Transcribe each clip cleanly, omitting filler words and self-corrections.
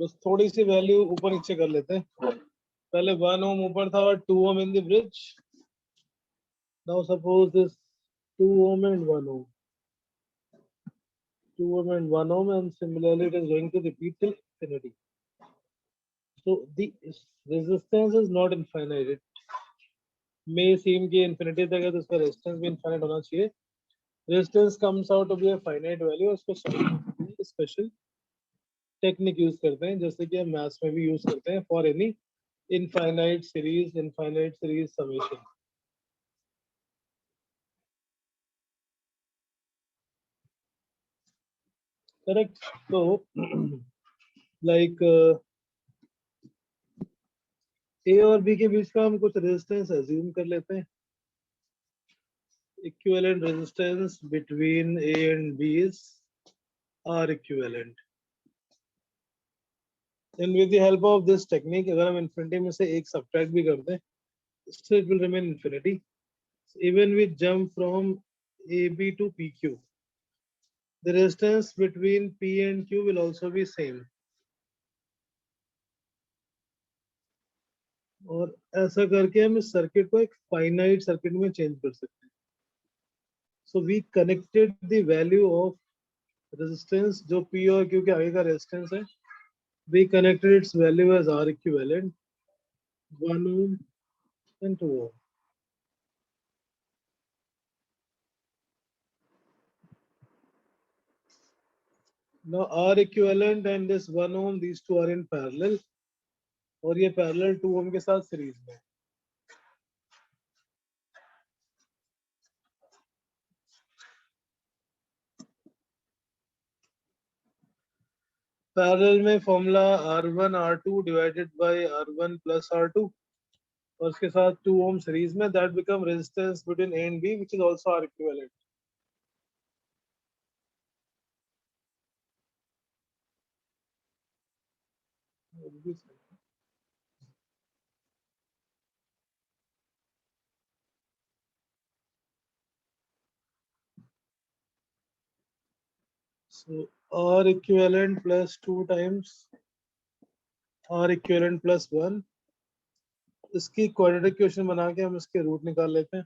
बस थोड़ी सी वैल्यू ऊपर नीचे कर लेते हैं. पहले 1 ohm ऊपर था और 2 ohm in the bridge. Now suppose this 2 ohm and 1 ohm. 2 ohm and 1 ohm, and similarly it is going to repeat till infinity. So the resistance is not infinite. It may seem कि infinity तक है तो उसका resistance भी infinite होना चाहिए. Resistance comes out to be a finite value. उसको special technique use करते हैं जैसे कि हम मैथ्स में भी यूज करते हैं for any infinite series summation. Correct. तो लाइक ए और बी के बीच का हम कुछ रेजिस्टेंस अज्यूम कर लेते हैं. Equivalent resistance between A and B is R equivalent. And with the help of this technique अगर हम इन्फिनिटी में से एक सब्ट्रैक्ट भी करते हैं still it will remain infinity. Even we jump from AB to PQ, the resistance between P and Q will also be same. और ऐसा करके हम इस सर्किट को एक फाइनाइट सर्किट में चेंज कर सकते हैं. So we connected the value of resistance जो P और Q के आगे का रेजिस्टेंस है. We connected its value as R equivalent 1 ohm and 2 ohm. Now R equivalent and this 1 ohm, these two are in parallel. और ये parallel 2 ohm के साथ सीरीज में. पैरेलल में formula R1 R2 divided by R1 plus R2 और उसके साथ 2 ohm series में. That become resistance between A and B which is also R equivalent. So R equivalent plus 2 times R equivalent plus 1. इसकी quadratic equation बना के हम इसके root निकाल लेते हैं.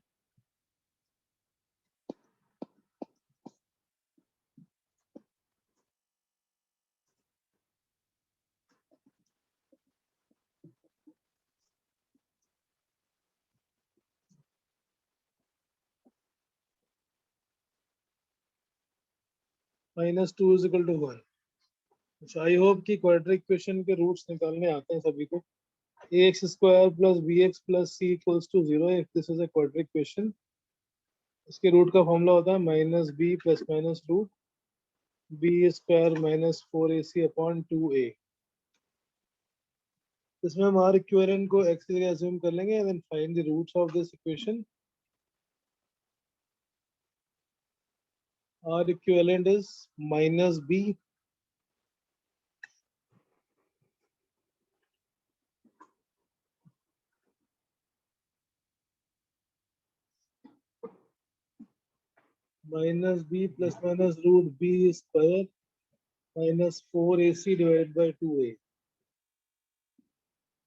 -2 is equal to 1. I hope कि क्वाड्रेटिक इक्वेशन के रूट्स निकालने आते हैं सभी को. ax square plus bx plus c equals to 0 if this is a quadratic equation. इसके रूट का फॉर्मूला होता है minus B plus minus root B square minus 4ac upon 2a. इसमें हम आर इक्विवेलेंट को x की जगह अज्यूम कर लेंगे and then find the roots of this equation. R equivalent is minus B minus B plus minus root B square minus 4ac divided by 2a.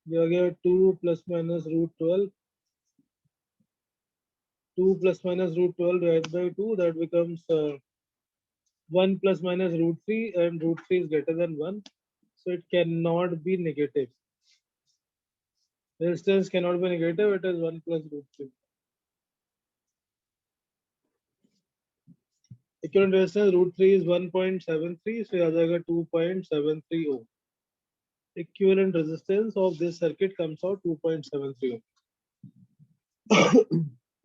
ये आ गया 2 plus minus root 12. 2 plus minus root 12 divided by 2, that becomes 1 plus minus root 3, and root 3 is greater than 1, so it cannot be negative. Resistance cannot be negative, it is 1 plus root 3. Equivalent resistance root 3 is 1.73, so आ जाएगा 2.73 ohm. Equivalent resistance of this circuit comes out 2.73 ohm.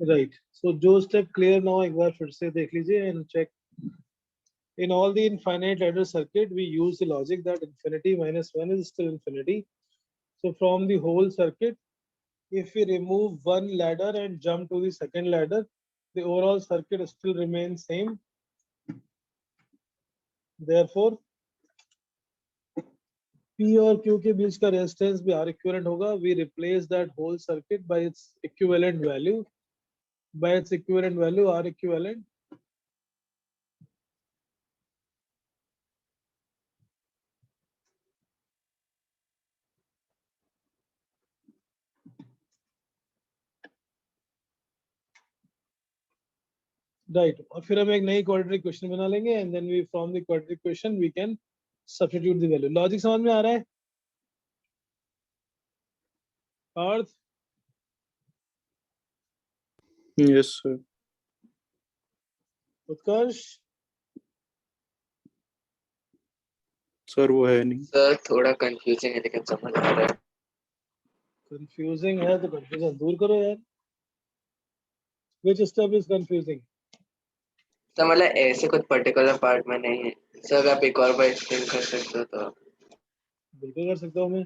Right. So जो step clear now एक बार फिर से देख लीजिए and check. In all the infinite ladder circuit, we use the logic that infinity minus 1 is still infinity. So from the whole circuit, if we remove one ladder and jump to the second ladder, the overall circuit still remains same. Therefore, P और Q के बीच का resistance भी R equivalent होगा. We replace that whole circuit by its equivalent value. By its equivalent value, R equivalent. Right, और फिर हम एक नई क्वाड्रेटिक क्वेश्चन बना लेंगे and then we from the quadratic question we can substitute the value. Logic समझ में आ रहा है Parth? Yes sir. Utkarsh? Sir वो है नहीं सर थोड़ा कंफ्यूजिंग है लेकिन समझ आ रहा है। कंफ्यूजिंग है तो कंफ्यूजन दूर करो यार। Which step is confusing? Sir मतलब ऐसे कुछ पर्टिकुलर पार्ट में नहीं है। सर आप एक और बार एक्सप्लेन कर सकते हो तो। बिल्कुल कर सकता हूँ मैं।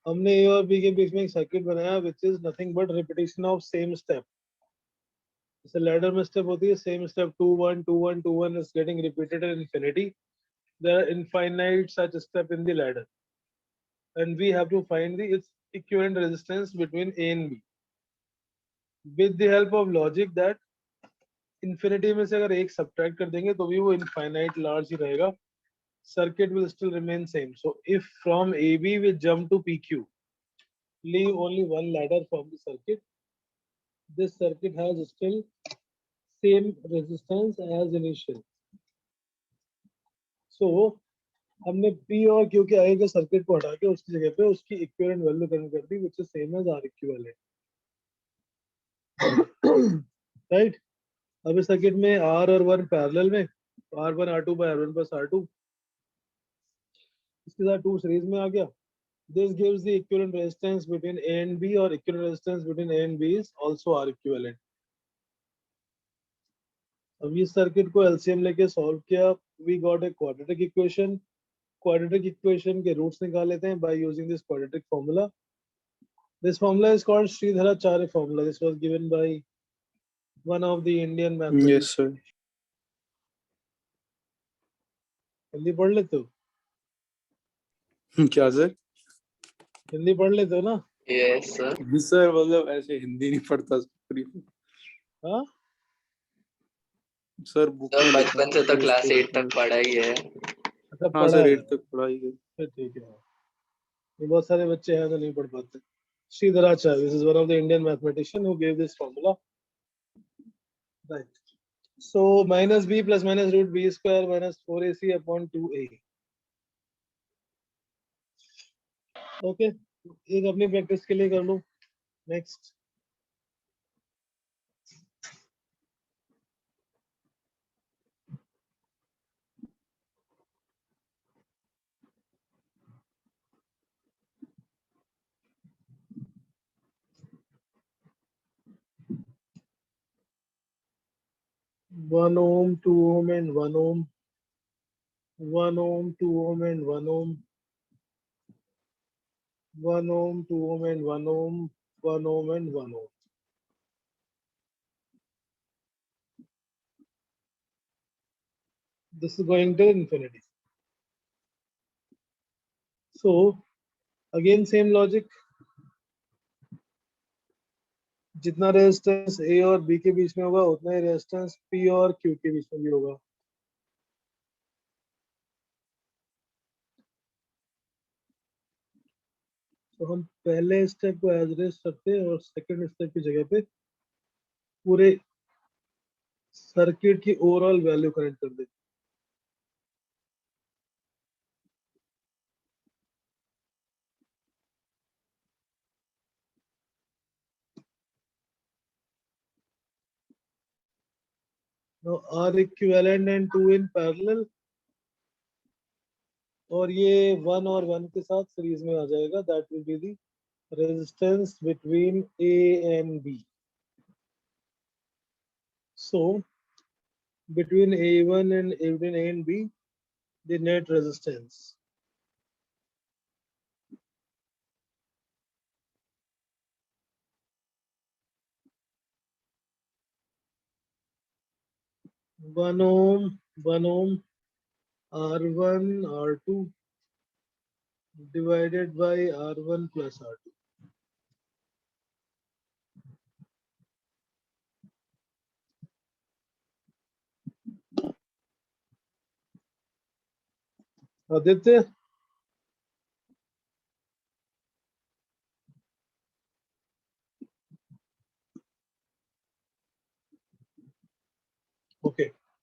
हमने ए और बी के बीच में एक सर्किट बनाया which is nothing but repetition of same step. जैसे लैडर में स्टेप होती है same step 2 1 2 1 2 1 is getting repeated in infinity. There are infinite such step in the ladder and we have to find the its equivalent resistance between A and B with the help of logic that infinity में से अगर एक subtract कर देंगे तो भी वो infinite large ही रहेगा. Circuit will still remain same. So if from AB we jump to PQ, leave only one ladder from the circuit, this circuit has still same resistance as initial. So हमने P और Q के आगे के circuit को हटा के उसकी जगह पे उसकी इक्विवेलेंट वैल्यू करनी कर दी which is same as R equivalent. Right? अब इस सर्किट में R और 1 पैरेलल में R1 R2 by R1 plus R2 इसके साथ 2 सीरीज में आ गया. This gives the equivalent resistance between A and B or equivalent resistance between A and B is also R equivalent. अब इस सर्किट को LCM लेके सॉल्व किया, we got a quadratic equation. Quadratic equation के roots निकाल लेते हैं by using this quadratic formula. This formula is called Sridharacharya formula. This was given by one of the Indian mathematicians. Yes sir. Hindi पढ़ लेते हो? क्या sir? Hindi पढ़ लेते हो ना? Yes sir. सर मतलब ऐसे हिंदी नहीं पढ़ता सर। हाँ सर बुक सर में लिखा बचपन से तो है क्लास इसको। 8 तक पढ़ा ही है। अच्छा हाँ पढ़ा सर है, 8 तक पढ़ाई है। फिर ठीक है। ये बहुत सारे बच्चे हैं जो नहीं पढ़ पाते. Sridharacharya, this is one of the Indian mathematician who gave this formula. Right. So minus b plus minus root b square minus 4ac upon 2a. Okay. एक अपनी प्रैक्टिस के लिए कर लो. Next. One ohm, 2 ohm, and 1 ohm. 1 ohm, 2 ohm, and 1 ohm. 1 ohm, 2 ohm, and 1 ohm. 1 ohm, and 1 ohm. This is going to infinity. So again same logic. जितना resistance A और B के बीच में होगा उतना ही रेजिस्टेंस P और Q के बीच में भी होगा. तो हम पहले स्टेप को एज रेस्ट रखते हैं और सेकंड स्टेप की जगह पे पूरे सर्किट की ओवरऑल वैल्यू कनेक्ट कर देते हैं. Now R equivalent and 2 in parallel और ये 1 और 1 के साथ सीरीज में आ जाएगा. That will be the resistance between A and B. So between A1 and between A and B, the net resistance. One ohm, R1, R2 divided by R1 plus R2. Aditya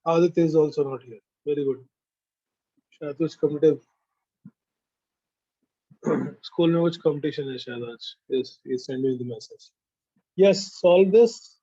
Aditya is also not here. Very good. शायद कुछ competitive school में कुछ competition है शायद आज. Yes, he sent me the message. Yes, solve this.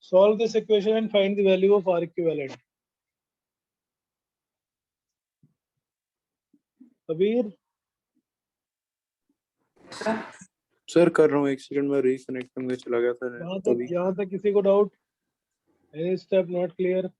Solve this equation and find the value of R equivalent. Kabir, sir कर रहा हूँ, एक सेकंड में रिकनेक्ट करने चला गया था अभी. यहाँ तक किसी को doubt? Any step not clear?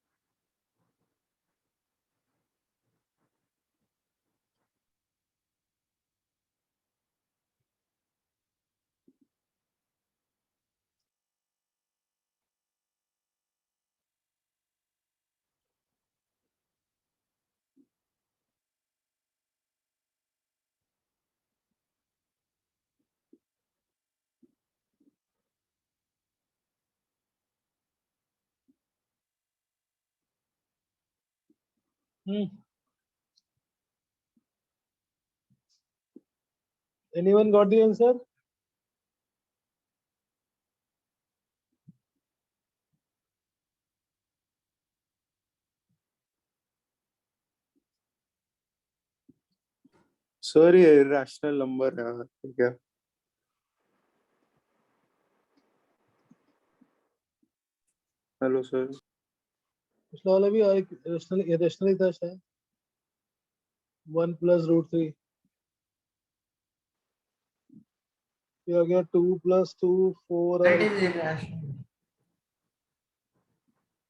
Anyone got the answer? Sir ये इरेशनल नंबर है क्या? Hello sir. पिछला वाला भी irrational ही था शायद. 1 plus root 3. ये आ गया 2 plus 2 4 That और is irrational.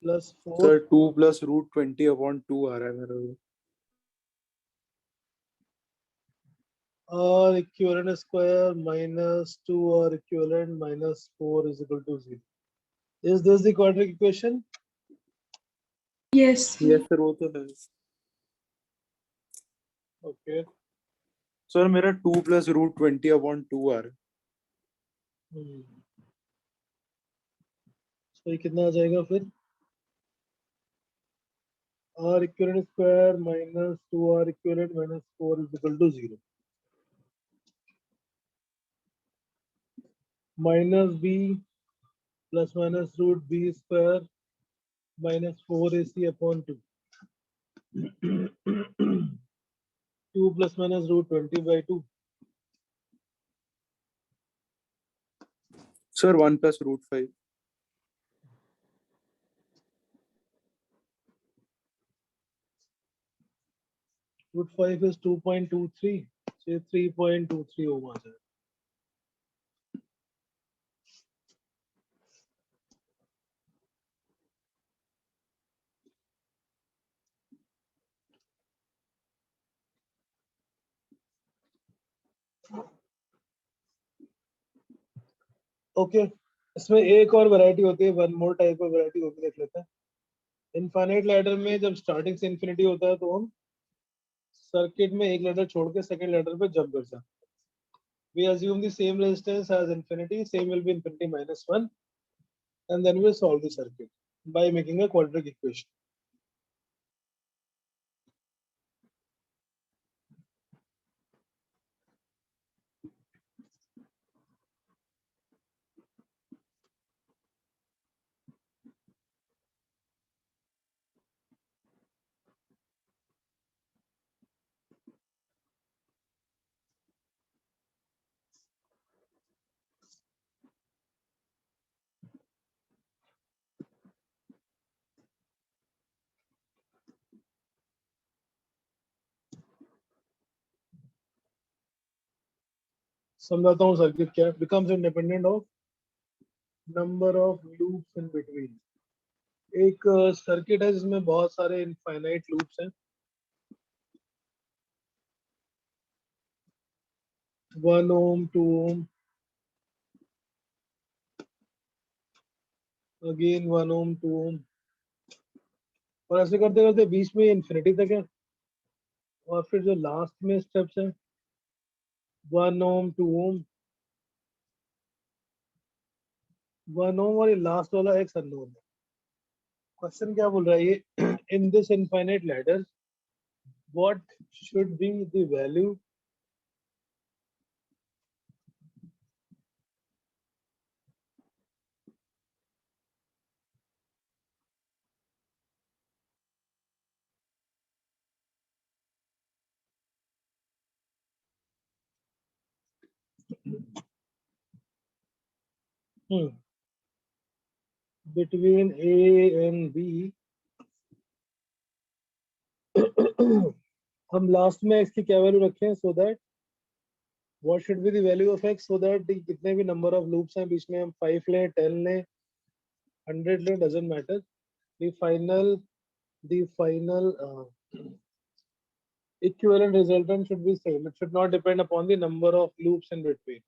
plus 4 सर 2 + √20/2 आ रहा है मेरे को. R equivalent square minus 2 R equivalent minus 4 is equal to 0. Is this the quadratic equation? Yes. Yes sir, वो तो है. Okay. सर मेरा 2 + √20/2 आ रहा है. So ये कितना आ जाएगा फिर? R equivalent square minus 2 R equivalent minus 4 is equal to 0. Minus B plus minus root B square minus 4AC upon 2. 2 plus minus √20/2. Sir 1 + √5. √5 is 2.23. Say 3.23 ohm आ जाएगा. ओके, इसमें एक और वैरायटी होती है, one more type of variety होती है, देख लेते हैं. इनफाइनाइट लैडर में जब स्टार्टिंग से इंफिनिटी होता है तो हम सर्किट में एक लैडर छोड़ के सेकंड लैडर पे जंप कर सकते हैं. We assume the same resistance as infinity, same will be infinity minus 1, and then we solve the circuit by making a quadratic equation. समझाता हूँ सर्किट क्या becomes independent of number of loops in between. एक circuit है जिसमें बहुत सारे infinite loops हैं, 1 ohm, 2 ohm, again 1 ohm, 2 ohm, और ऐसे करते करते बीच में इन्फिनिटी तक है। और फिर जो लास्ट में स्टेप्स हैं 1 ohm, 2 ohm, 1 ohm, और ये लास्ट वाला एक अननोन है। क्वेश्चन क्या बोल रहा है ये, in this infinite ladder what should be the value between A and B। हम लास्ट में x की क्या वैल्यू रखें so that what should be the value of x so that कितने भी नंबर ऑफ लूप्स हैं बीच में, हम 5 लें, 10 लें, 100 लें, doesn't matter, the final equivalent resultant should be same. It should not depend upon the number of loops in between.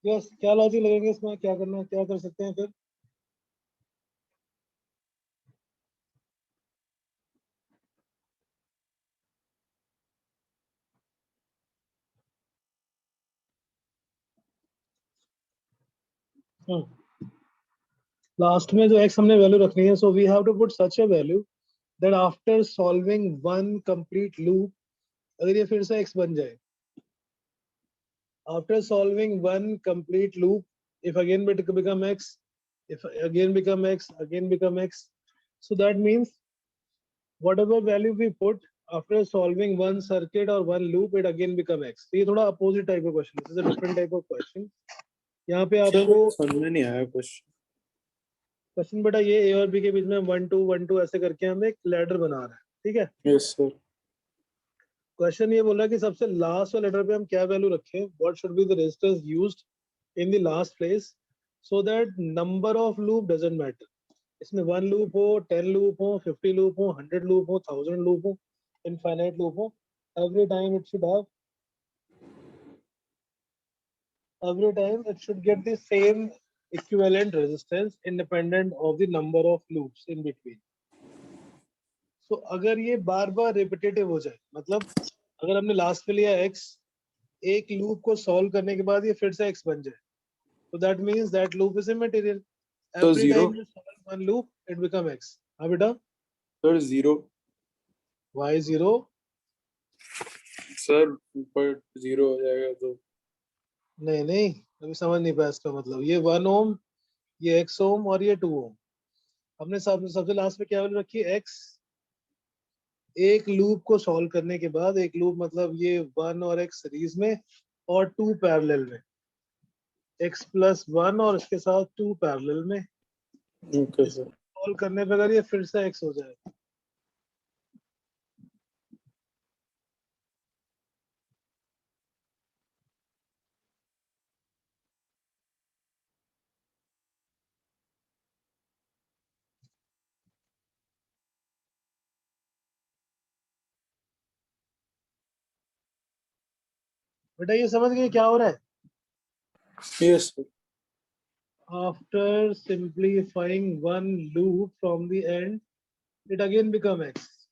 Yes, क्या logic लगेंगे इसमें, क्या करना है, क्या कर सकते हैं फिर? लास्ट में जो x हमने वैल्यू रखनी है, so we have to put such a value that after solving one complete loop, अगर ये फिर से x बन जाए, after solving one complete loop, if again become x, if again become x, again become x, so that means whatever value we put after solving one circuit or one loop, it again become x. तो ये थोड़ा opposite type of question, this is a different type of question। यहाँ पे sir आपको समझ में नहीं आया क्वेश्चन। क्वेश्चन बेटा ये a और b के बीच में 1 2 1 2 ऐसे करके हम एक लैडर बना रहे हैं, ठीक है। Yes sir. क्वेश्चन ये बोल रहा है कि सबसे लास्ट वाले लेटर पे हम क्या वैल्यू रखें, what should be the resistance used in the last place so that number of loop doesn't matter. इसमें 1 लूप हो, 10 लूप हो, 50 लूप हो, 100 लूप हो, 1000 लूप हो, इनफाइनाइट लूप हो, every time it should have every time it should get the same equivalent resistance independent of the number of loops in between। so अगर ये बार बार repetitive हो जाए, मतलब अगर हमने लास्ट में लिया x, एक लूप को सॉल्व करने के बाद ये फिर से x बन जाए, so that means that loop is immaterial। तो every zero. time you solve one loop it become x। हाँ बेटा, सर जीरो। y 0। सर ऊपर जीरो हो जाएगा तो। नहीं नहीं, अभी समझ नहीं पाया इसका मतलब। ये 1 ओम, ये x ओम और ये 2 ओम, हमने सबसे लास्ट में क्या वैल्यू रखी है, x। एक लूप को सॉल्व करने के बाद, एक लूप मतलब ये 1 और x सीरीज में और 2 पैरेलल में, x प्लस 1 और इसके साथ 2 पैरेलल में, ओके सर। सॉल्व करने पे अगर ये फिर से x हो जाए, बेटा ये समझ गए क्या हो रहा है? Yes, sir. After simplifying one loop from the end, it again become x.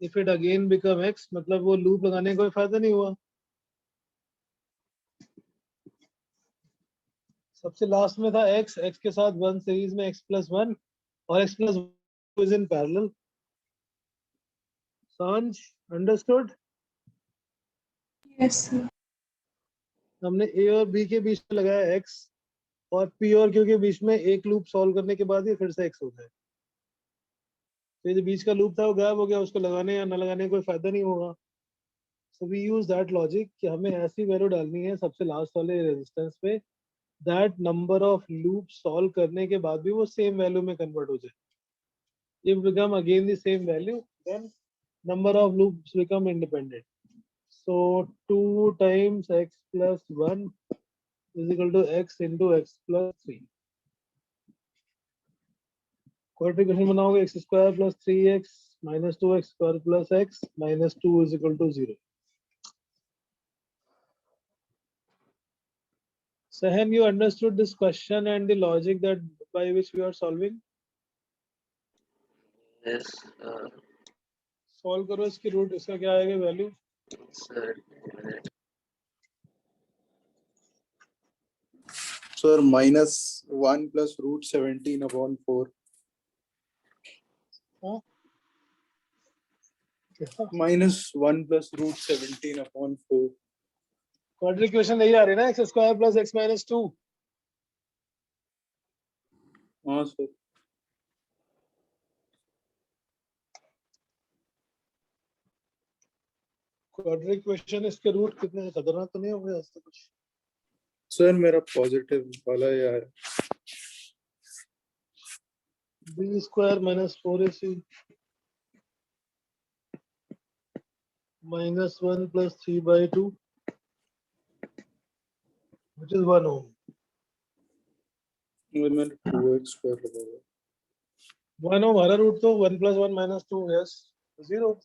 If it again become x, मतलब वो loop लगाने का कोई फायदा नहीं हुआ. सबसे लास्ट में था x, x के साथ 1 सीरीज में x plus 1 और x plus 1 is in parallel. Sanj, understood? Yes, sir. हमने a और b के बीच में लगाया x और p और q के बीच में एक लूप सॉल्व करने के बाद ये फिर से x हो जाए. तो ये जो बीच का लूप था वो गायब हो गया, उसको लगाने या न लगाने का कोई फायदा नहीं होगा. So we use that logic कि हमें ऐसी वैल्यू डालनी है सबसे लास्ट वाले रेजिस्टेंस पे that number of loops solve करने के बाद भी वो सेम वैल्यू में कन्वर्ट हो जाए. If become again the same value, then number of loops become independent. So 2 times x plus 1 is equal to x into x plus 3. Quadratic equation बनाओगे x square plus 3x minus 2x square plus x minus 2 is equal to 0. Sahan, you understood this question and the logic that by which we are solving? Yes, Solve करो इसकी root, इसका क्या आएगा value? sir. Sir, minus 1 plus root 17 upon 4. हाँ? Minus 1 plus root 17 upon 4. Quadratic equation नहीं आ रही ना, x square plus x minus 2. हाँ सर. क्वाड्रेटिक इक्वेशन इसके रूट कितने खतरनाक तो नहीं हो गया इससे कुछ? सर मेरा पॉजिटिव वाला यार. b square minus 4ac minus 1 plus 3 by 2 which is 1 ohm. मैंने 2x स्क्वायर लगाया. 1 ohm हमारा रूट तो 1 plus 1 minus 2 yes 0.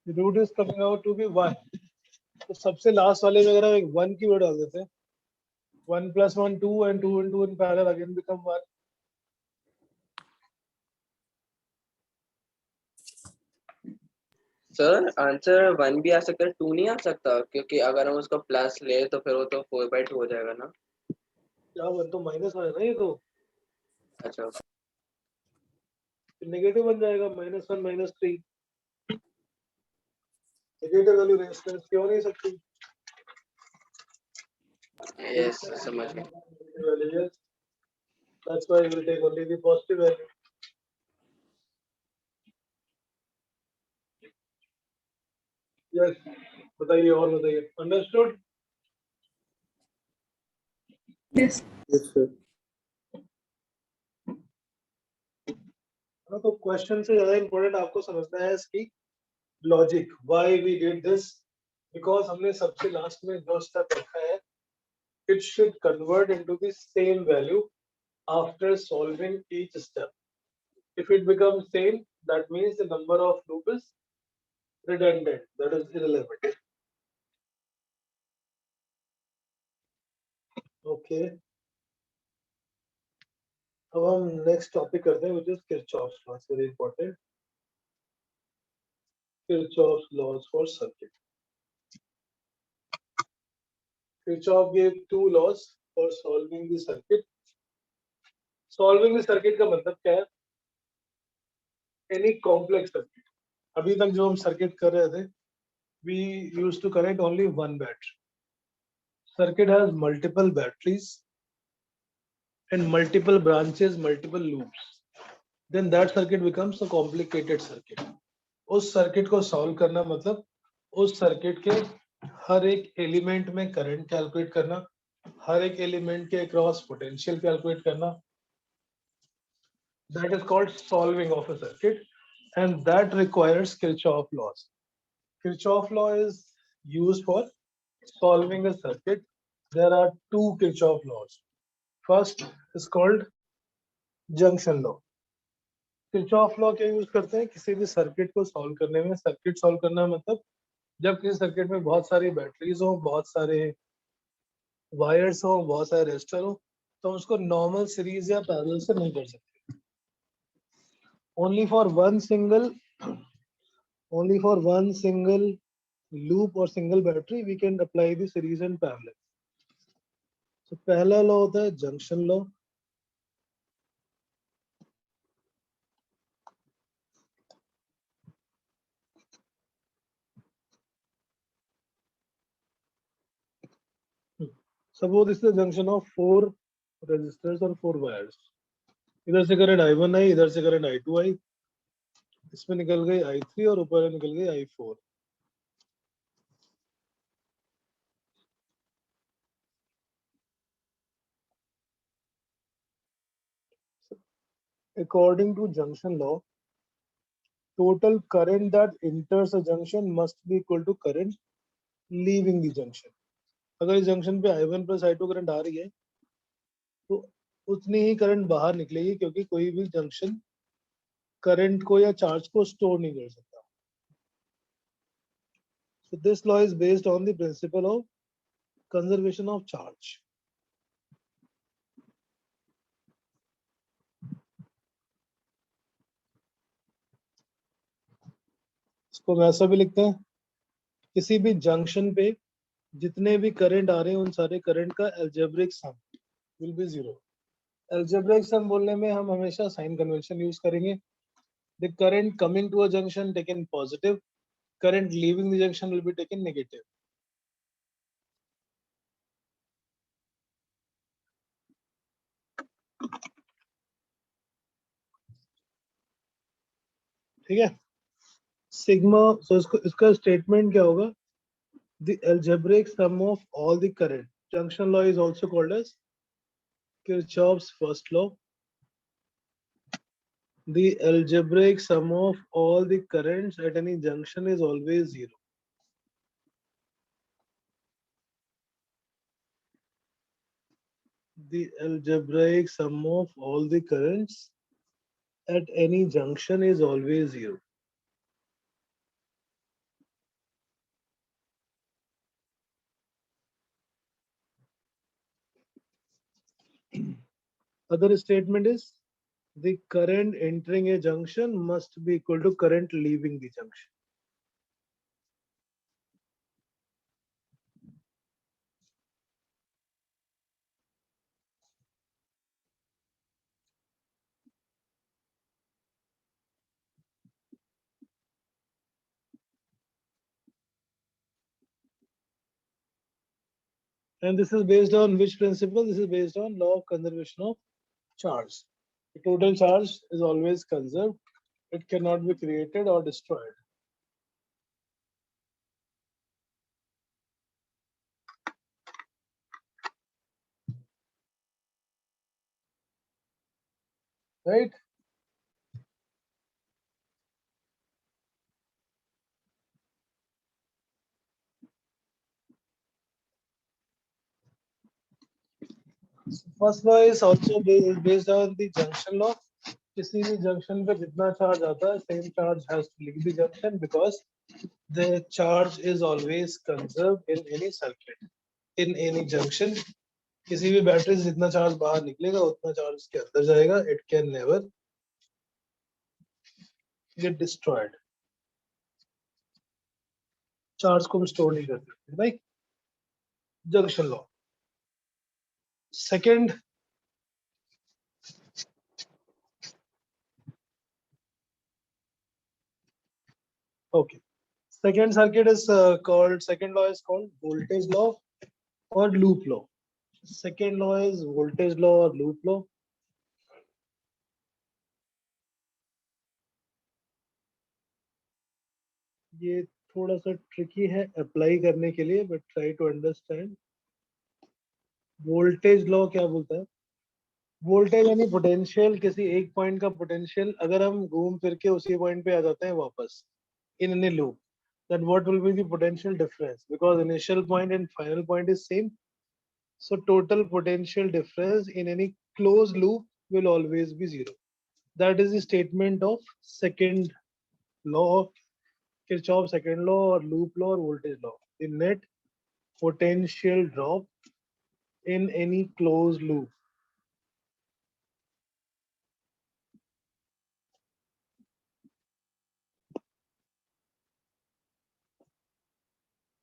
The root is coming out to be 1. तो सबसे लास्ट वाले में अगर हम 1 की वैल्यू डाल देते हैं 1 plus 1 2 and 2 and 2 in parallel again become 1. Sir answer 1 भी आ सकता है, 2 नहीं आ सकता, क्योंकि अगर हम उसको प्लस ले तो फिर वो तो 4/2 हो जाएगा ना. क्या 1 तो माइनस है ना, ये तो अच्छा, नेगेटिव बन जाएगा -1 -3. नेगेटिव वैल्यू रेजिस्टेंस क्यों नहीं सकती? यस समझ गए. Value, yes. That's why we will take only the positive value. Yes, बताइए और बताइए. Understood? Yes. Yes sir. हाँ, तो क्वेश्चन से ज्यादा इम्पोर्टेंट आपको समझना है इसकी logic. Why we did this? Because हमने सबसे लास्ट में जो स्टेप रखा है it should convert into the same value after solving each step. If it becomes same, that means the number of loop is redundant, that is irrelevant. Okay. अब हम next topic करते हैं, which is Kirchhoff's law. It's very important. Kirchhoff's laws for circuit. Kirchhoff gave two laws for solving the circuit. Solving the circuit का मतलब क्या है? Any complex circuit. अभी तक जो हम सर्किट कर रहे थे, we used to connect only one battery. Circuit has multiple batteries and multiple branches, multiple loops. Then that circuit becomes a complicated circuit. उस सर्किट को सॉल्व करना मतलब उस सर्किट के हर एक एलिमेंट में करंट कैलकुलेट करना, हर एक एलिमेंट के अक्रॉस पोटेंशियल कैलकुलेट करना. That is called solving of a circuit, and that requires Kirchhoff laws. Kirchhoff law is used for solving a circuit. There are two Kirchhoff laws. First is called junction law. Kirchhoff law क्या use करते हैं किसी भी circuit को solve करने में? Circuit solve करना मतलब जब किसी सर्किट में बहुत सारी बैटरीज हो, बहुत सारे वायर्स हो, बहुत सारे रेजिस्टर हो, तो उसको नॉर्मल सीरीज या पैरेलल से नहीं कर सकते. Only for one single loop और single battery we can apply the series and parallel. तो पहला लॉ होता है junction law. Suppose this is a junction of 4 resistors और 4 wires. इधर से करंट I1 आई, इधर से करंट I2 आई, इसमें निकल गई I3 और ऊपर निकल गई I4. According to junction law, total current that enters a junction must be equal to current leaving the junction. अगर इस जंक्शन पे I1 प्लस I2 करंट आ रही है तो उतनी ही करंट बाहर निकलेगी, क्योंकि कोई भी जंक्शन करंट को या चार्ज को स्टोर नहीं कर सकता. So this law is based on the principle of conservation of charge. इसको वैसा भी लिखते हैं, किसी भी जंक्शन पे जितने भी करंट आ रहे हैं उन सारे करंट का algebraic sum will be zero. Algebraic sum बोलने में हम हमेशा साइन कन्वेंशन यूज करेंगे. The current coming to a junction taken positive, current leaving the junction will be taken negative. ठीक है. सिग्मा, सो इसका स्टेटमेंट क्या होगा? The algebraic sum of all the current. Junction law is also called as Kirchhoff's first law. The algebraic sum of all the currents at any junction is always zero. The algebraic sum of all the currents at any junction is always zero. Other statement is the current entering a junction must be equal to current leaving the junction. And this is based on which principle? This is based on law of conservation of charge. The total charge is always conserved. It cannot be created or destroyed. Right? First law is also based on the junction law. किसी भी junction पे जितना charge आता है, same charge has to leave the junction because the charge is always conserved in any circuit. In any junction, किसी भी battery से जितना चार्ज बाहर निकलेगा उतना चार्ज उसके अंदर जाएगा. It can never get destroyed. Charge को हम स्टोर नहीं कर सकते. भाई junction law. Second, okay. Second circuit is called, second law is called voltage law or loop law. Second law is voltage law or loop law. ये थोड़ा सा tricky है अप्लाई करने के लिए, but try to understand. Voltage law क्या बोलता है? वोल्टेज यानी पोटेंशियल, किसी एक पॉइंट का पोटेंशियल अगर हम घूम फिर के उसी पॉइंट पे आ जाते हैं वापस in any loop, then what will be the potential difference? Because initial point and final point is same, so total potential difference in any closed loop will always be zero. That is the statement of second law of Kirchhoff second law or loop law or voltage law. The net potential drop in any closed loop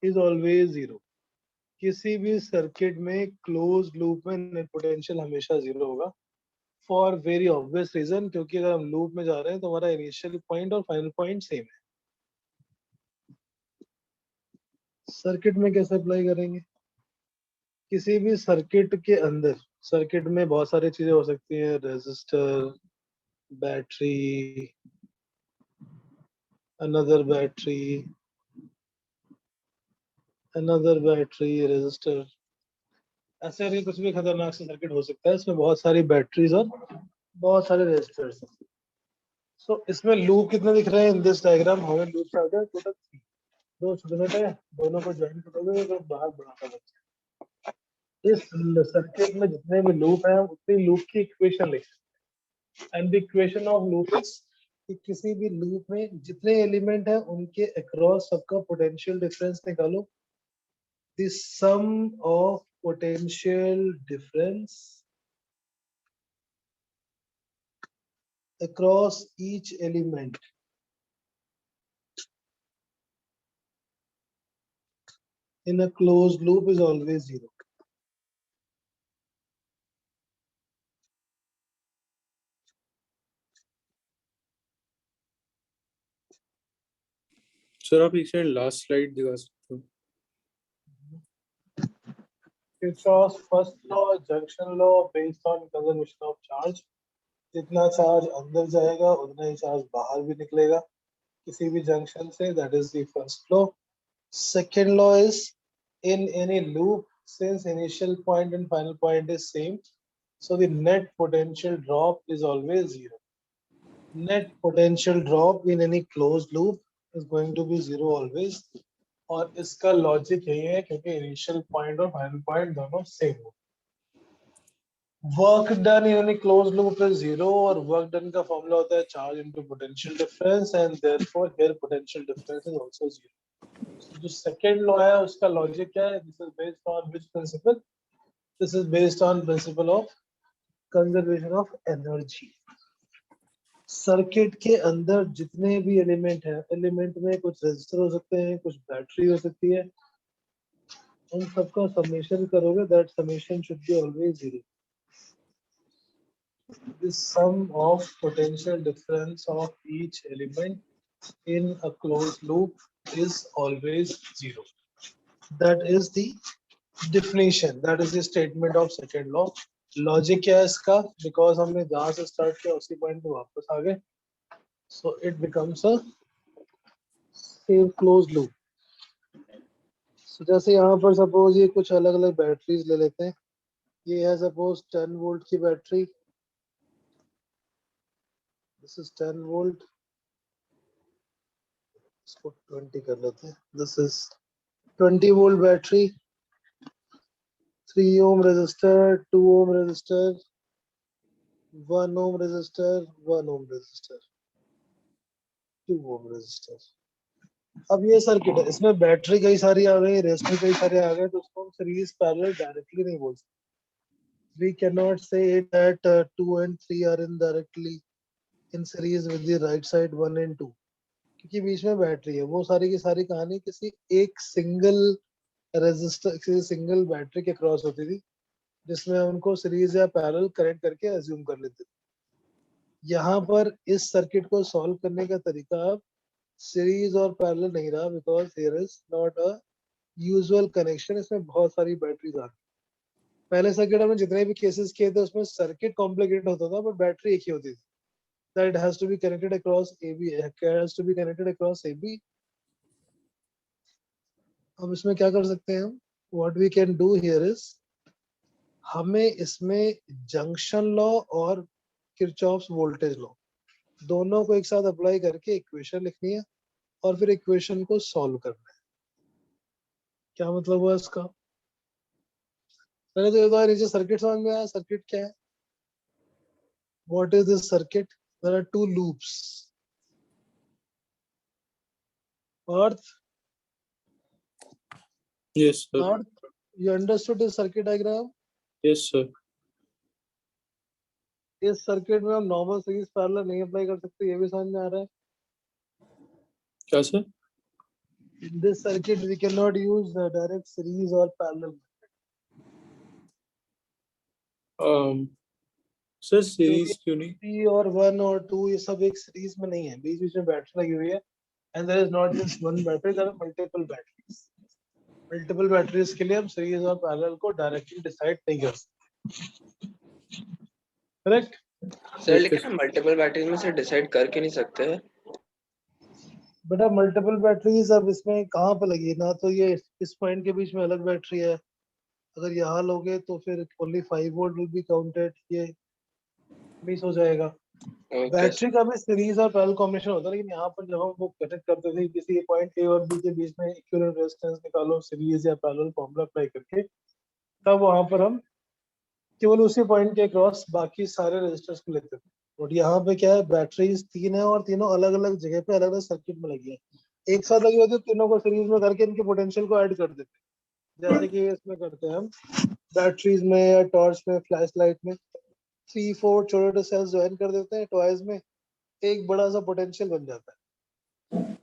is always zero. किसी भी circuit में close loop में net potential हमेशा zero होगा for very obvious reason, क्योंकि अगर हम loop में जा रहे हैं तो हमारा इनिशियल पॉइंट और फाइनल पॉइंट सेम है. सर्किट में कैसे अप्लाई करेंगे? किसी भी सर्किट के अंदर, सर्किट में बहुत सारी चीजें हो सकती हैं, resistor, battery, another battery, resistor, ऐसे करके कुछ भी खतरनाक सा सर्किट हो सकता है. इसमें बहुत सारी बैटरीज और बहुत सारे रेजिस्टर्स हैं. सो इसमें लूप कितने दिख रहे हैं इन दिस डायग्राम? हमें लूप से आगे टोटल दो छोटे छोटे हैं, दोनों को ज्वाइन करोगे तो बाहर बड़ा सा बचेगा. इस सर्किट में जितने भी लूप हैं उतनी लूप की इक्वेशन लिख, and the equation of loop is कि किसी भी लूप में जितने एलिमेंट हैं उनके अक्रॉस सबका पोटेंशियल डिफरेंस निकालो. The sum of potential difference across each element in a closed loop is always zero. Sir आप एक सेकंड लास्ट स्लाइड दिखा सकते हो? Kirchhoff's first law, junction law, based on conservation of charge. जितना charge अंदर जाएगा उतना ही चार्ज बाहर भी निकलेगा किसी भी जंक्शन से. That is the first law. Second law is in any loop, since initial point and final point is same, so the net potential drop is always zero. Net potential drop in any closed loop is going to be zero always. और इसका logic यही है क्योंकि initial point और final point दोनों same हो. Work done in any closed loop is zero, और work done का फॉर्मूला होता है charge into potential difference, and therefore here potential difference is also zero. जो सेकंड लॉ है उसका लॉजिक क्या है? This is based on which principle? This is based on principle of conservation of energy. Circuit के अंदर जितने भी element हैं, एलिमेंट में कुछ रेजिस्टर हो सकते हैं, कुछ बैटरी हो सकती है, उन सबका समेशन करोगे, that summation should be always zero. The sum of potential difference of each element in a closed loop is always zero. That is the definition, that is the statement of second law. Logic क्या है इसका? Because हमने जहां से start किया उसी point पे वापस आ गए, so it becomes a same close loop. So जैसे यहाँ पर सपोज ये कुछ अलग अलग बैटरीज ले लेते हैं. ये है सपोज 10 वोल्ट की बैटरी, दिस इज 10 वोल्ट, इसको 20 कर लेते हैं. This is 20 volt battery, 3 ohm resistor, 2 ohm resistor, 1 ohm resistor, 1 ohm resistor, 2 ohm resistor. अब ये सर्किट है, इसमें बैटरी कई सारी आ गई, रेजिस्टर कई सारे आ गए, तो उसको हम सीरीज पैरेलल डायरेक्टली नहीं बोल सकते. We cannot say that 2 and 3 are in directly in series with the right side 1 and 2, क्योंकि बीच में बैटरी है. वो सारी की सारी कहानी किसी एक सिंगल रेजिस्टर, किसी सिंगल बैटरी के क्रॉस होती थी, जिसमें उनको सीरीज या पैरेलल कनेक्ट करके अज्यूम कर लेते थे. यहाँ पर इस सर्किट को सॉल्व करने का तरीका अब सीरीज और पैरेलल नहीं रहा, because there is not a usual connection. इसमें बहुत सारी बैटरीज आ गई. पहले सर्किट में जितने भी केसेस किए थे उसमें सर्किट कॉम्प्लिकेटेड होता था, बट बैटरी एक ही होती थी. That has to be connected across AB, has to be connected across AB. अब इसमें क्या कर सकते हैं हम? What we can do here is, हमें इसमें जंक्शन लॉ और किरचॉफ्स वोल्टेज लॉ दोनों को एक साथ अप्लाई करके इक्वेशन लिखनी है और फिर इक्वेशन को सॉल्व करना है. क्या मतलब हुआ इसका? पहले तो ये तो नीचे सर्किट समझ में आया. सर्किट क्या है? What is this circuit? there are two loops. Earth, Yes, sir. Earth. You understood this circuit diagram? Yes, sir. इस सर्किट में हम नॉर्मल सीरीज पैरेलल नहीं अप्लाई कर सकते, ये भी समझ में आ रहा है? क्या sir? In this circuit, we cannot use direct series or parallel. Sir series क्यों नहीं? 3 और 1 और 2 ये सब एक सीरीज में नहीं है, बीच बीच में बैटरी लगी हुई है. And there is not just one battery, there are multiple batteries. Multiple batteries के लिए हम सीरीज और पैरेलल को डायरेक्टली डिसाइड नहीं कर सकते. करेक्ट? सर लेकिन हम मल्टीपल बैटरीज में से डिसाइड करके नहीं सकते हैं. बेटा मल्टीपल बैटरीज अब इसमें कहाँ पे लगी है ना, तो ये इस पॉइंट के बीच में अलग बैटरी है. अगर यहाँ लोगे तो फिर only 5 volt will be counted, ये मिस हो जाएगा. ओके बैटरी का भी सीरीज और पैरेलल कॉम्बिनेशन होता है, लेकिन यहाँ पर जब हम वो कनेक्ट करते थे किसी पॉइंट ए और बी के बीच में इक्विवेलेंट रेजिस्टेंस निकालो सीरीज या पैरेलल फॉर्मूला अप्लाई करके, तब वहां पर हम केवल उसी पॉइंट के क्रॉस बाकी सारे रेजिस्टर्स को लेते थे. और यहाँ पे क्या है, बैटरीज 3 है और तीनों अलग अलग जगह पे अलग अलग सर्किट में लगी है. एक साथ लगी होती है, तीनों को सीरीज में करके इनके पोटेंशियल को ऐड कर देते हैं, जैसे कि इसमें करते हैं हम बैटरीज में या टॉर्च में, फ्लैश लाइट में 3-4 छोटे छोटे सेल्स ज्वाइन कर देते हैं टॉयज में, एक बड़ा सा पोटेंशियल बन जाता है.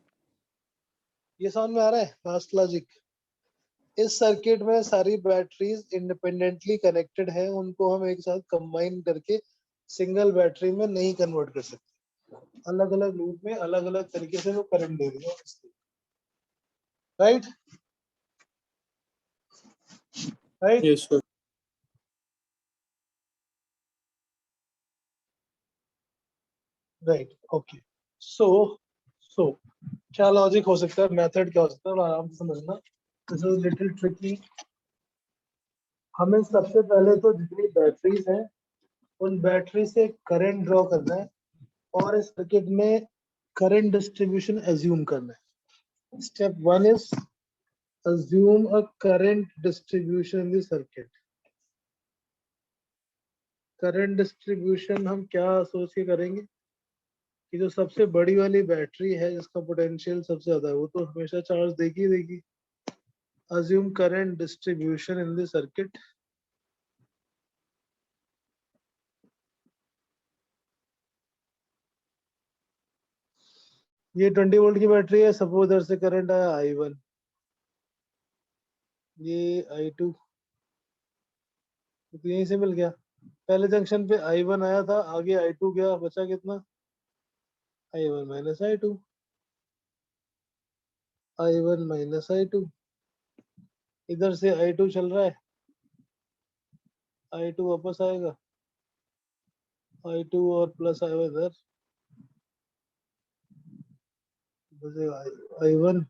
ये समझ में आ रहा है लास्ट लॉजिक? इस सर्किट में सारी बैटरीज इंडिपेंडेंटली कनेक्टेड है, उनको हम एक साथ कंबाइन करके सिंगल बैटरी में नहीं कन्वर्ट कर सकते. अलग अलग लूप में अलग अलग तरीके से वो करंट दे रही है. Right? Right? Yes sir. Right. Okay. So क्या लॉजिक हो सकता है, मेथड क्या हो सकता है, आराम से समझना. This is little tricky. हमें सबसे पहले तो जितनी बैटरीज हैं उन बैटरी से करंट ड्रॉ करना है और इस सर्किट में करंट डिस्ट्रीब्यूशन एज्यूम करना है. Step 1 is assume a current distribution in the circuit. Current distribution हम क्या सोच के करेंगे कि जो सबसे बड़ी वाली बैटरी है जिसका पोटेंशियल सबसे ज्यादा है वो तो हमेशा चार्ज देगी. assume current distribution in the circuit. ये 20 वोल्ट की बैटरी है, सपोज इधर से करंट आया I1, ये I2, तो यहीं से मिल गया. पहले जंक्शन पे I1 आया था, आगे I2 गया, बचा कितना? I1 minus I2, I1 minus I2. इधर से I2 चल रहा है, I2 वापस आएगा, I2 और प्लस I1 इधर बचेगा I1.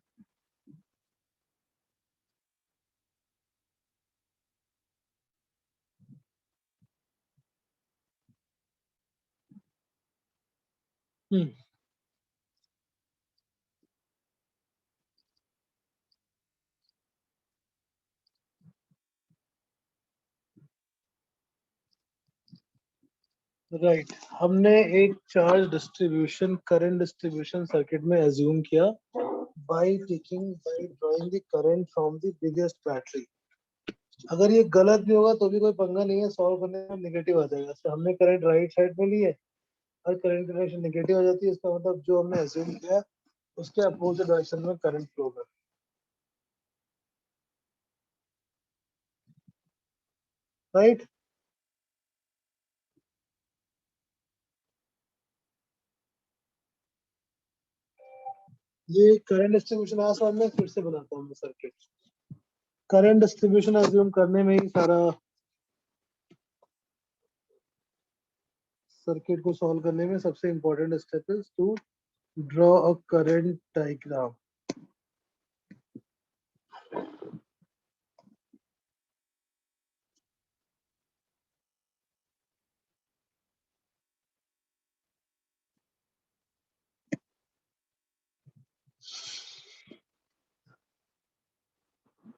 राइट. हमने एक charge distribution, current distribution circuit में एज्यूम किया by drawing the current from the biggest battery. अगर ये गलत भी होगा तो भी कोई पंगा नहीं है, सॉल्व करने में नेगेटिव आ जाएगा. तो हमने करंट राइट साइड में ली है और करंट डायरेक्शन नेगेटिव आ जाती है, इसका मतलब जो हमने एज्यूम किया उसके अपोजिट डायरेक्शन में करंट फ्लो कर. राइट? ये करंट डिस्ट्रीब्यूशन आज समझ में, फिर से बनाता हूँ मैं सर्किट. करंट डिस्ट्रीब्यूशन एज्यूम करने में ही सारा सर्किट को सॉल्व करने में सबसे important step is to draw a current diagram.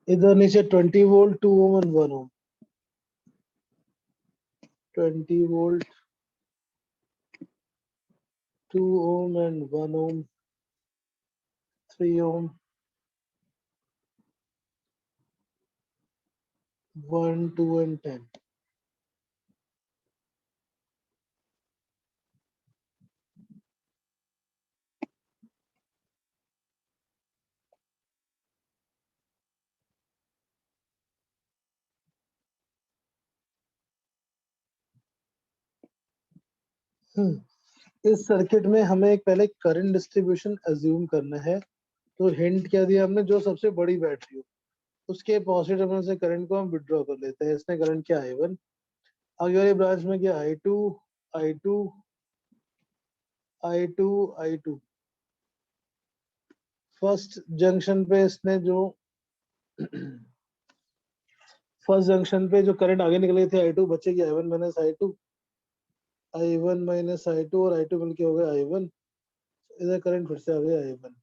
इधर नीचे 20 वोल्ट, 2 ओम और 1 ohm. 20 volt, 2 ohm and 1 ohm, 3 ohm, 1, 2 and 10. इस सर्किट में हमें एक पहले करंट डिस्ट्रीब्यूशन अज्यूम करना है। तो हिंट क्या दिया हमने, जो सबसे बड़ी बैटरी हो उसके पॉजिटिव टर्मिनल से करंट को हम विड्रॉ कर लेते हैं। इसमें करंट क्या है I1, आगे वाली ब्रांच में क्या I2, I2, I2, I2। First junction पे इसने जो फर्स्ट जंक्शन पे जो करंट आगे निकले थे I2 बचेगी I1 minus I2, I1 minus I2 और I2 मिलके हो गया I1। इधर करंट फिर से आ गया I1।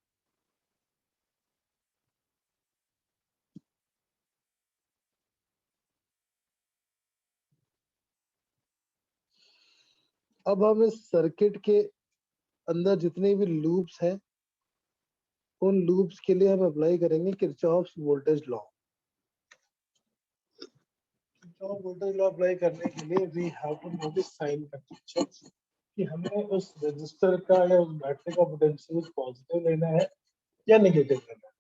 अब हम इस सर्किट के अंदर जितने भी लूप्स हैं उन लूप्स के लिए हम अप्लाई करेंगे Kirchhoff's voltage law. Kirchhoff voltage law apply करने के लिए we have to know the sign convention कि हमें उस रजिस्टर का या उस बैटरी का पोटेंशियल पॉजिटिव लेना है या नेगेटिव लेना है।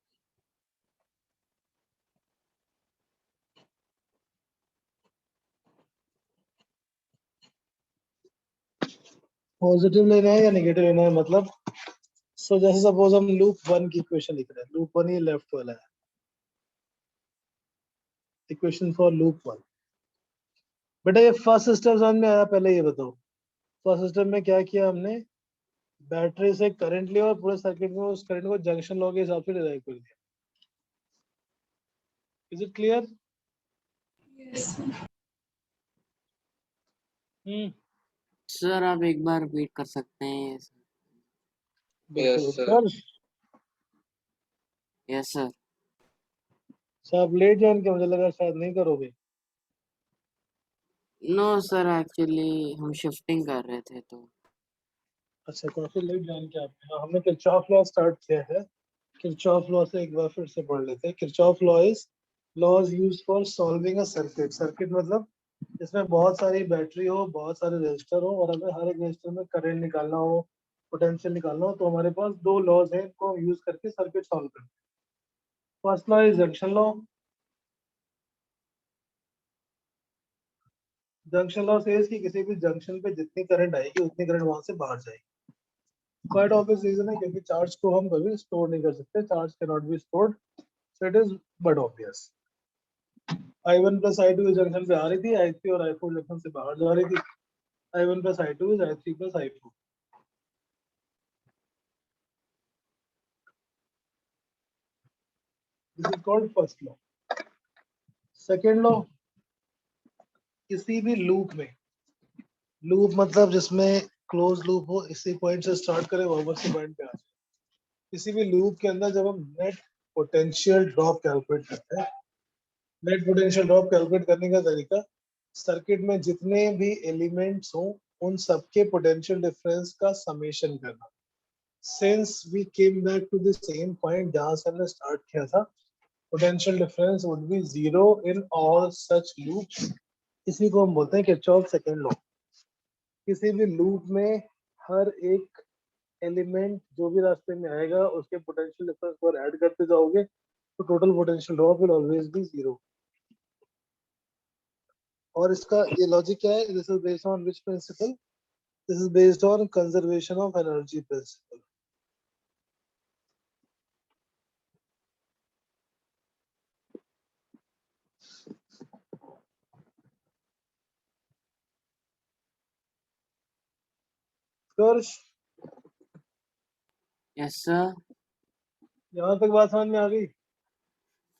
पॉजिटिव लेना है या नेगेटिव लेना है मतलब, सो जैसे सपोज हम लूप 1 की इक्वेशन लिख रहे हैं, लूप 1 ये लेफ्ट वाला है, इक्वेशन फॉर लूप 1। बेटा ये फर्स्ट सिस्टम समझ में आया? पहले ये बताओ फर्स्ट सिस्टम में क्या किया हमने, बैटरी से करंट लिया और पूरे सर्किट में उस करंट को जंक्शन लॉ के हिसाब से डिराइव कर दिया। Is it clear? Yes. Sir आप एक बार वेट कर सकते हैं? Yes, sir. Sir yes sir. आप लेट ज्वाइन किया, मुझे लगा शायद नहीं करोगे। नो सर, एक्चुअली हम शिफ्टिंग कर रहे थे तो। अच्छा काफी लेट ज्वाइन किया आपने। हाँ, हमने किरचॉफ लॉ स्टार्ट किया है। किरचॉफ लॉ से एक बार फिर से पढ़ लेते हैं। Kirchhoff law is laws used for solving a circuit. Circuit मतलब इसमें बहुत सारी बैटरी हो, बहुत सारे रेजिस्टर हो और हमें हर एक रेजिस्टर में करंट निकालना हो, पोटेंशियल निकालना हो, तो हमारे पास दो लॉज हैं, इनको हम यूज करके सर्किट सॉल्व करते हैं। First law is junction law. Junction law says कि किसी भी जंक्शन पे जितनी करंट आएगी उतनी करंट वहां से बाहर जाएगी। क्वाइट ऑब्वियस रीजन है क्योंकि चार्ज को हम कभी स्टोर नहीं कर सकते, charge can not be stored, so it is but obvious. I1 plus I2 इस जंक्शन पे आ रही थी, I3 और I4 जंक्शन से बाहर जा रही थी। I1 plus I2 is I3 plus I4। This is called first law. Second law, किसी भी लूप में, लूप मतलब जिसमें क्लोज लूप हो, इसी पॉइंट से स्टार्ट करें वापस से पॉइंट पे आ जाए, किसी भी लूप के अंदर जब हम नेट पोटेंशियल ड्रॉप कैलकुलेट करते हैं, नेट पोटेंशियल ड्रॉप कैलकुलेट करने का तरीका, सर्किट में जितने भी एलिमेंट्स हो उन सबके पोटेंशियल डिफरेंस का समेशन करना। Since we came back to the same point जहां से हमने स्टार्ट किया था, potential difference would be zero in all such loops. इसी को हम बोलते हैं किरचॉफ सेकंड लॉ। किसी भी लूप में हर एक एलिमेंट जो भी रास्ते में आएगा उसके पोटेंशियल डिफरेंस को ऐड करते जाओगे तो total potential drop will always be zero. और इसका ये लॉजिक क्या है? This is based on which principle? This is based on conservation of energy principle. कर्ष, यस सर। यहाँ तक बात समझ में आ गई?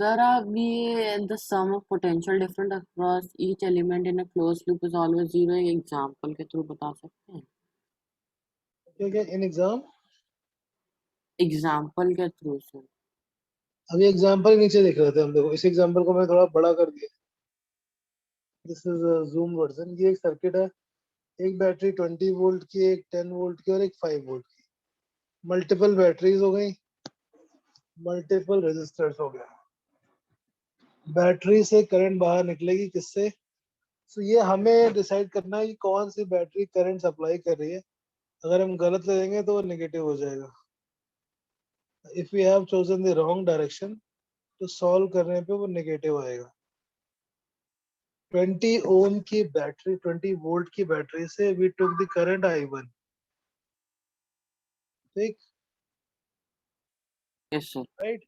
सर आप ये the sum of potential different across each element in a close loop is always zero example के थ्रू बता सकते हैं? क्या क्या इन एग्जाम? एग्जांपल के थ्रू सर। अभी एग्जांपल नीचे देख रहे थे हम। देखो इस एग्जांपल को मैं थोड़ा बड़ा कर दिया। This is zoom version. ये एक सर्किट है एक बैटरी 20 वोल्ट की, एक 10 वोल्ट की और एक 5 वोल्ट की। मल्टीपल बैटरीज हो गई, मल्टीपल रेजिस्टर्स हो गया। बैटरी से करंट बाहर निकलेगी किससे? तो ये हमें डिसाइड करना है कि कौन सी बैटरी करंट सप्लाई कर रही है। अगर हम गलत ले लेंगे तो वो नेगेटिव हो जाएगा। If we have chosen the wrong direction तो सॉल्व करने पे वो नेगेटिव आएगा। 20 ओम की बैटरी, 20 वोल्ट की बैटरी से we took the current I1, ठीक, यस सर। राइट।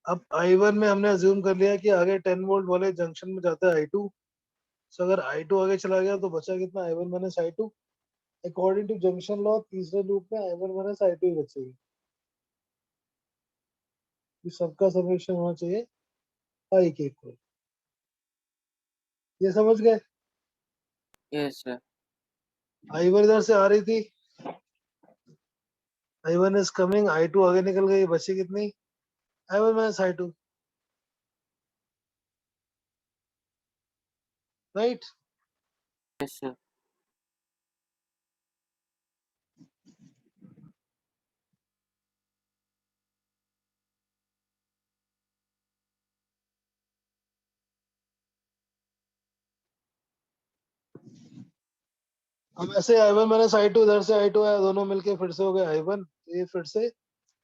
अब I1 में हमने अज्यूम कर लिया कि आगे 10 वोल्ट वाले जंक्शन में जाता है I2। सो अगर I2 आगे चला गया तो बचा कितना? I1 minus I2। According to junction law तीसरे लूप में I1 माइनस I2 ही बचेगी। ये सबका समेशन होना चाहिए I के इक्वल। ये समझ गए? Yes sir. I1 इधर से आ रही थी, I1 इज कमिंग, I2 आगे निकल गई, बची कितनी? I1 minus I2, right. Yes sir. हम ऐसे I1 माइनस I2, इधर से I2 आया, दोनों मिलके फिर से हो गए I1। ये फिर से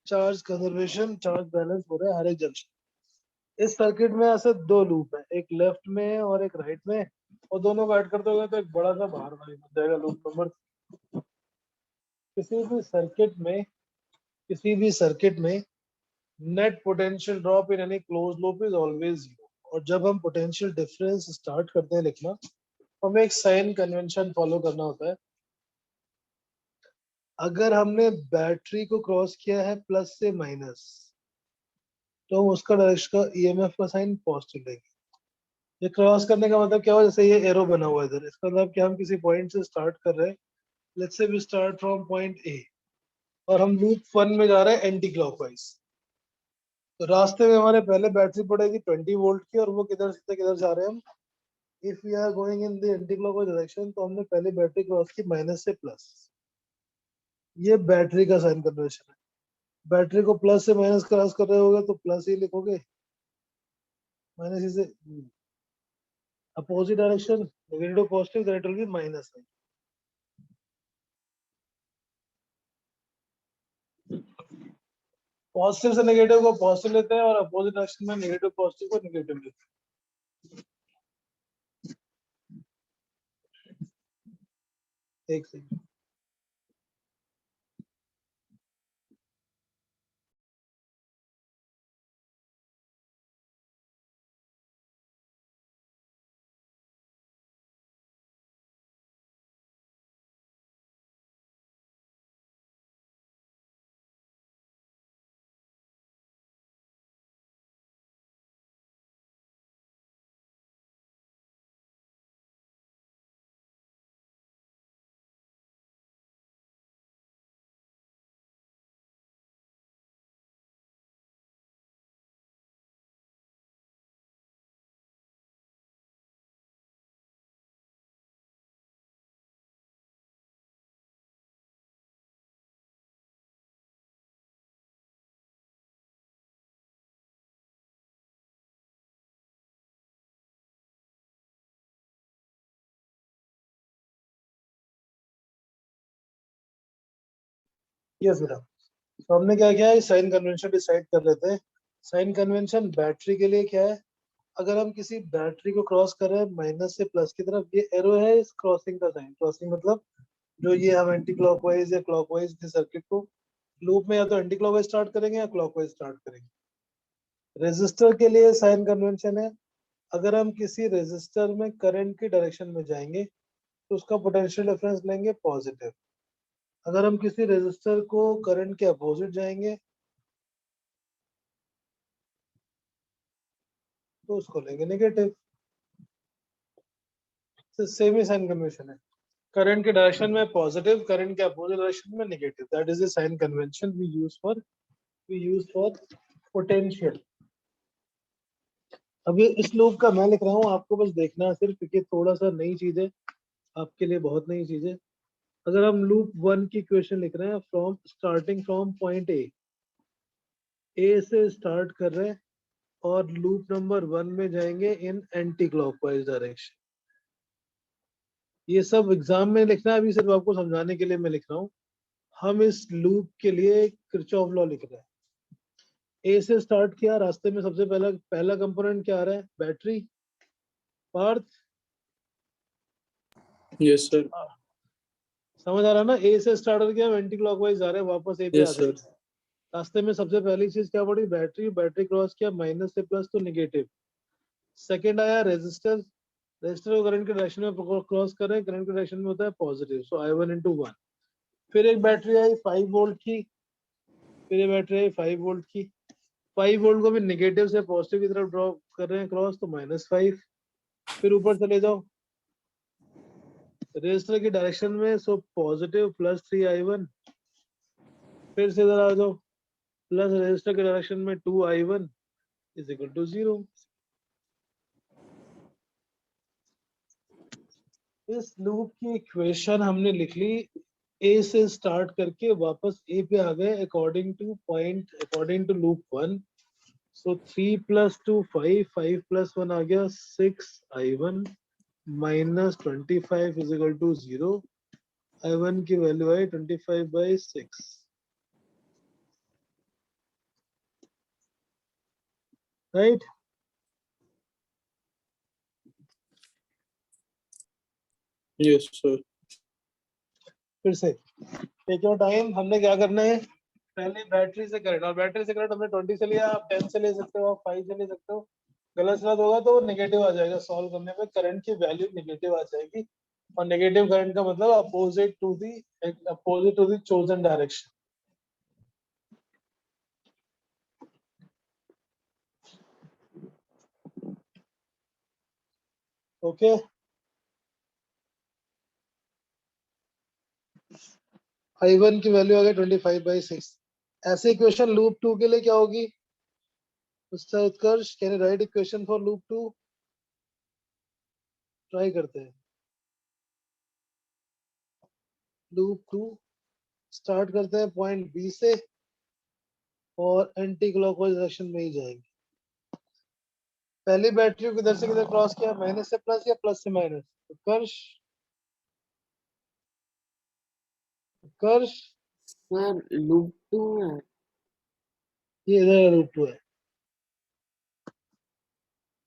चार्ज कंजर्वेशन, चार्ज बैलेंस हो रहा है हर एक जंक्शन। इस सर्किट में ऐसे दो लूप है, एक लेफ्ट में और एक राइट में, और दोनों को ऐड करते हुए तो एक बड़ा सा बाहर वाली बन जाएगा लूप नंबर। किसी भी सर्किट में net potential drop in any close loop is always zero. और जब हम पोटेंशियल डिफरेंस स्टार्ट करते हैं लिखना, तो हमें एक साइन कन्वेंशन फॉलो करना होता है। अगर हमने बैटरी को क्रॉस किया है प्लस से माइनस, तो हम उसका डायरेक्शन का ईएमएफ का साइन पॉजिटिव लेंगे। ये क्रॉस करने का मतलब क्या हुआ? जैसे ये एरो बना हुआ है इधर, इसका मतलब कि हम किसी पॉइंट से स्टार्ट कर रहे हैं। Let's say we start from point A और हम लूप 1 में जा रहे हैं एंटी क्लॉकवाइज। तो रास्ते में हमारे पहले बैटरी पड़ेगी 20 वोल्ट की, और वो किधर से किधर जा रहे हैं हम? If we are going in the anti clockwise direction, तो हमने पहले बैटरी क्रॉस की माइनस से प्लस। ये बैटरी का साइन कन्वर्शन है। बैटरी को प्लस से माइनस क्रॉस कर रहे होगे तो प्लस ही लिखोगे, माइनस से opposite direction negative to positive, that will be minus. Positive से नेगेटिव को पॉजिटिव लेते हैं और अपोजिट डायरेक्शन में नेगेटिव पॉजिटिव को नेगेटिव लेते हैं। एक सेकंड। यस बेटा, तो हमने क्या किया है? साइन कन्वेंशन डिसाइड कर लेते हैं। साइन कन्वेंशन बैटरी के लिए क्या है? अगर हम किसी बैटरी को क्रॉस कर रहे हैं माइनस से प्लस की तरफ, ये एरो है इस क्रॉसिंग का साइन। क्रॉसिंग मतलब जो ये हम एंटी क्लॉकवाइज या क्लॉकवाइज सर्किट को लूप में या तो एंटी क्लॉकवाइज स्टार्ट करेंगे या क्लॉकवाइज स्टार्ट करेंगे। रेजिस्टर के लिए साइन कन्वेंशन है, अगर हम किसी रेजिस्टर में करंट की डायरेक्शन में जाएंगे तो उसका पोटेंशियल डिफरेंस लेंगे पॉजिटिव। अगर हम किसी रेजिस्टर को करंट के अपोजिट जाएंगे तो उसको लेंगे नेगेटिव। सेम ही साइन कन्वेंशन है, करंट के डायरेक्शन में पॉजिटिव, करंट के अपोजिट डायरेक्शन में negative. That is the sign convention we use for potential. अब ये इस लूप का मैं लिख रहा हूँ, आपको बस देखना है सिर्फ कि थोड़ा सा नई चीज है। आपके लिए बहुत नई चीज है। अगर हम लूप 1 की इक्वेशन लिख रहे हैं फ्रॉम स्टार्टिंग फ्रॉम पॉइंट ए से स्टार्ट कर रहे हैं और लूप नंबर 1 में जाएंगे इन एंटी क्लॉकवाइज डायरेक्शन। ये सब एग्जाम में लिखना है, अभी सिर्फ आपको समझाने के लिए मैं लिख रहा हूँ। हम इस लूप के लिए किरचॉफ लॉ लिख रहे हैं। ए से स्टार्ट किया, रास्ते में सबसे पहला कंपोनेंट क्या आ रहा है? बैटरी। Parth yes sir. समझ आ रहा है ना? ए से स्टार्ट करके हम एंटी क्लॉकवाइज जा रहे हैं, वापस ए पे आ यस सर। जाएंगे। रास्ते में सबसे पहली चीज क्या पड़ी? बैटरी। बैटरी क्रॉस किया, माइनस से प्लस तो निगेटिव। सेकंड आया रेजिस्टर। रेजिस्टर को करंट के डायरेक्शन में क्रॉस कर रहे हैं, करंट के डायरेक्शन में होता है पॉजिटिव, सो I1 into 1। फिर एक बैटरी आई 5 वोल्ट की, फिर ये बैटरी आई 5 वोल्ट की। 5 वोल्ट को भी निगेटिव से पॉजिटिव की तरफ ड्रॉ कर रहे हैं क्रॉस, तो -5। फिर ऊपर चले जाओ रेजिस्टर की डायरेक्शन में, सो पॉजिटिव +3I1। फिर से इधर आ जाओ, प्लस रेजिस्टर के डायरेक्शन में 2I1 इज इक्वल टू 0। इस लूप की इक्वेशन हमने लिख ली। ए से स्टार्ट करके वापस ए पे आ गए अकॉर्डिंग टू लूप 1। सो 3 + 2 5, 5 + 1 आ गया 6I1 -25 is equal to 0। I1 की वैल्यू आई 25/6, राइट। Yes sir. फिर से टेक योर टाइम। हमने क्या करना है? पहले बैटरी से करंट, और बैटरी से करंट हमने 20 से लिया, आप 10 से ले सकते हो, आप 5 से ले सकते हो। गलत सलत होगा तो नेगेटिव आ जाएगा, सॉल्व करने पे करंट की वैल्यू नेगेटिव आ जाएगी। और नेगेटिव करंट का मतलब opposite to the chosen direction. Okay. I1 की वैल्यू आ गई 25/6। ऐसे इक्वेशन लूप 2 के लिए क्या होगी? Mister Utkarsh, can you right equation for loop 2? Try करते हैं। लूप 2 स्टार्ट करते हैं पॉइंट बी से और एंटी क्लॉकवाइज डायरेक्शन में ही जाएंगे। पहली बैटरी को किधर से किधर क्रॉस किया? माइनस से प्लस या प्लस से माइनस? उत्कर्ष, उत्कर्ष, सर लूप 2 है। ये इधर लूप 2 है।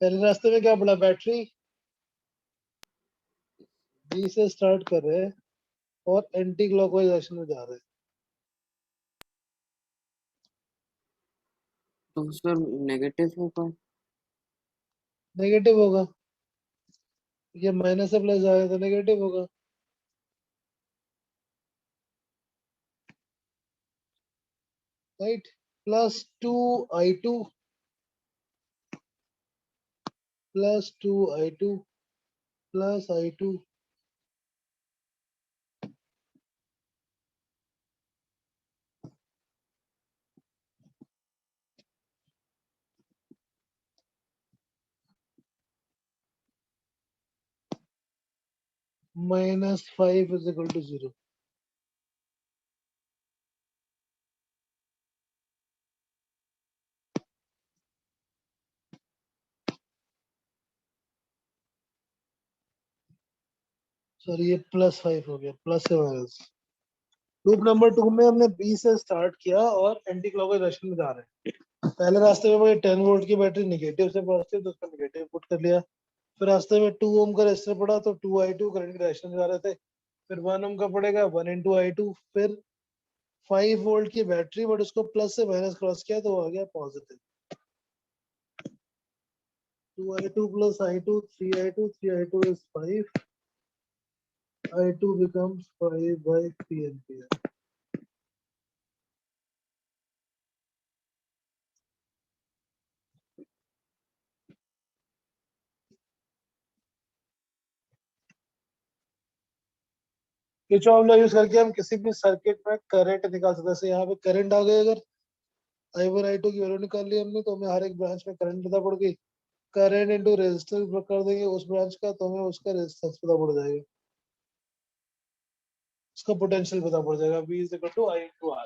पहले रास्ते में क्या पड़ा? बैटरी। बी से स्टार्ट कर रहे हैं और एंटी क्लॉकवाइज डायरेक्शन में जा रहे हैं। तो सर नेगेटिव होगा। नेगेटिव होगा, ये माइनस से प्लस जाएगा तो नेगेटिव होगा, right. +2I2 +2I2 +I2 -5 is equal to 0। Sorry, ये +5 हो गया, प्लस से माइनस। लूप नंबर 2 में हमने बी से स्टार्ट किया और एंटी क्लॉकवाइज डायरेक्शन में जा रहे हैं। पहले रास्ते में मुझे 10 वोल्ट की बैटरी निगेटिव से पॉजिटिव, तो उसका निगेटिव पुट कर लिया। फिर रास्ते में 2 ओम का रेजिस्टर पड़ा, तो 2I2 करंट की डायरेक्शन में जा रहे थे। फिर 1 ओम का पड़ेगा 1 into I2। फिर 5 वोल्ट की बैटरी, बट उसको प्लस से माइनस क्रॉस किया तो वो आ गया positive. 2I2 + I2 3I2, 3I2 is 5। I2 becomes 5/3 ampere। Kirchhoff law use करके हम किसी भी सर्किट में करंट निकाल सकते हैं। जैसे यहाँ पे करंट आ गए, अगर I1 I2 की वैल्यू निकाल ली हमने, तो हमें हर एक ब्रांच में करंट पता पड़ गई। करंट इनटू रेजिस्टेंस कर देंगे उस ब्रांच का, तो हमें उसका रेजिस्टेंस पता पड़ जाएगा। उसका पोटेंशियल पता पड़ जाएगा। V is equal to I into R.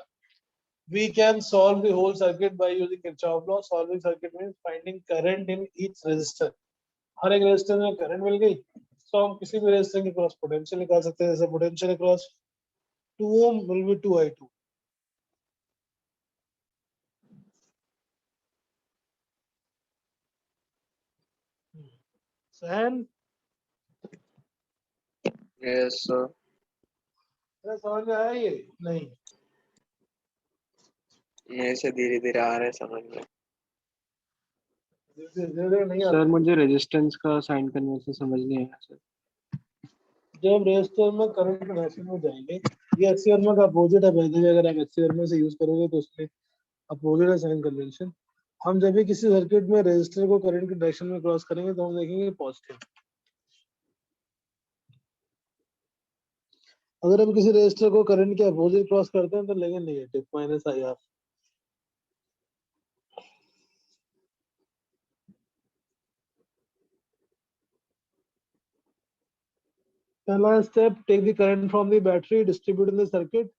We can solve the whole circuit by using Kirchhoff law. Solving circuit means finding current in each resistor. हर एक रेजिस्टर में करंट मिल गई, तो हम किसी भी रेजिस्टर के क्रॉस पोटेंशियल निकाल सकते हैं। जैसे potential cross 2 ohm will be 2I2. सहन यस सर। समझ में आया ये? नहीं मेरे से धीरे धीरे आ रहा है समझ में। धीरे-धीरे नहीं सर आता। मुझे रेजिस्टेंस का साइन कन्वेंशन समझ नहीं आया सर। जब रेजिस्टर में करंट के डायरेक्शन में जाएंगे, ये एक्सी वर्मा का अपोजिट है। पहले अगर आप एक्सी वर्मा से यूज करोगे तो उसमें अपोजिट है साइन कन्वेंशन। हम जब भी किसी सर्किट में रेजिस्टर को करंट के डायरेक्शन में क्रॉस करेंगे तो हम देखेंगे पॉजिटिव। अगर हम किसी रेजिस्टर को करंट के अपोजिट क्रॉस करते हैं तो लेंगे नेगेटिव माइनस आई आर। पहला step, take the current from the battery, distribute in the circuit,